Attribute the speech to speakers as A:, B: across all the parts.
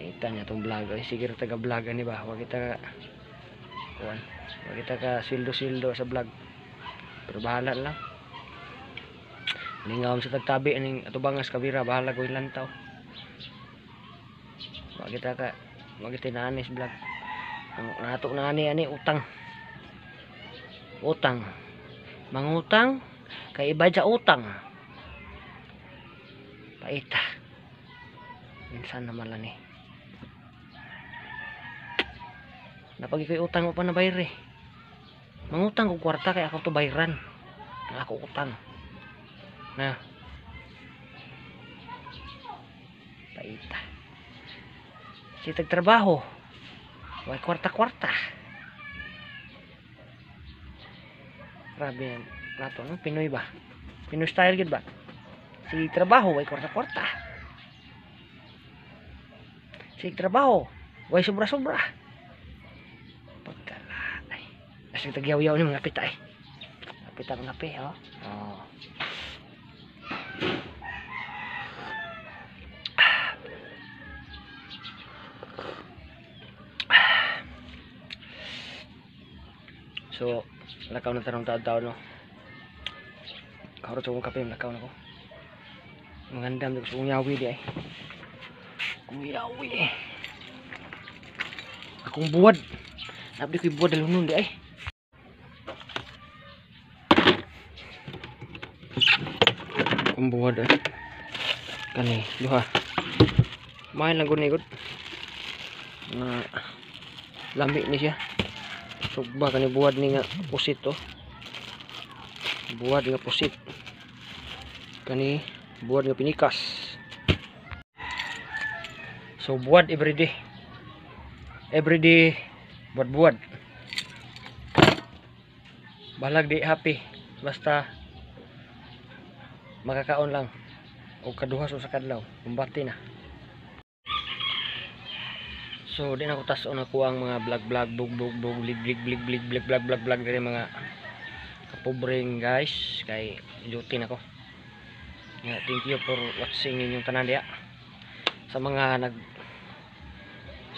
A: Kita niya tong vlog. Ay, sige taga vlog ni ba? Wag kita kuan. Wag kita ka sildo-sildo sa vlog. Pero bahala lang. Lingawon sa tagtabi ning atubangas kabira, bahala ko lantaw. Wag kita naanis vlog. Ang nato na ani utang. Utang. Mangutang kay iba sa utang. Paita. Minsan naman lang eh. Napagi ko'y utang mo pa na bayre. Mangutang ko kwarta kay ako to bayran. Ang ako utang. Na. Paita. Si tagtrabaho. Way kwarta-kwarta. Grabe yan. Nato, no? Pinoy ba? Pinoy style gid ba? Si trabaho, way kwarta-kwarta. Si trabaho, way sobra-sobra. Pagkalay. Kasi tagyaw-yaw ni mga pita eh. Pita mga pe, oh. Oh. So, lakaw na tanong taon-taon, no? Kaurot sa kong kape, lakaw na ko. Mangandam ko sa kong yawi di ay. Kong yawi eh. Akong buwad. Nabi ko'y buwad dalunon di ay. Akong buwad ay. Kani, duha. Mahin lang ko ni God. Lambi ni siya. Sugba kani buwad ni nga pusit to. Buwad nga pusit. Kani buwad nga pinikas. So buwad everyday. Everyday buwad. Balag di happy basta makakaon lang o kaduha sa kadlaw kumbati na. So di na ko tason ako ang mga vlog bug blig vlog dari mga kapobreng guys kay duty na ko. Yeah, thank you for watching ninyong tanan diya. Sa mga nag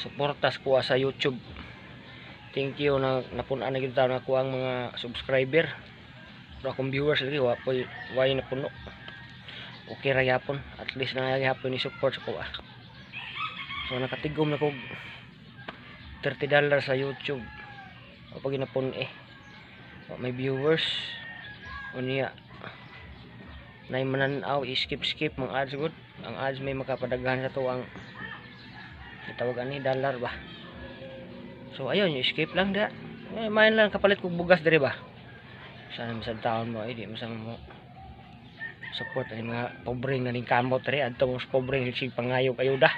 A: suportas ko sa YouTube. Thank you na napunan na gyud na ko ang mga subscriber. Pero akong viewers lagi way na puno. Okay ra gyapon. At least na gyapon ni support sa ko. So nakatigom na ko $30 sa YouTube. O pag ginapon eh. May viewers. O niya. Nay mananaw skip mga ads good. Ang ads may makapadaghan sa to ang itawagan ni dollar ba. So ayun, yung skip lang da. Main lang kapalit kog bugas diri ba. Sana misal taon mo di masang mo support ani mga pobreng naning kamot diri adto mo pobreng sig pangayog ayuda.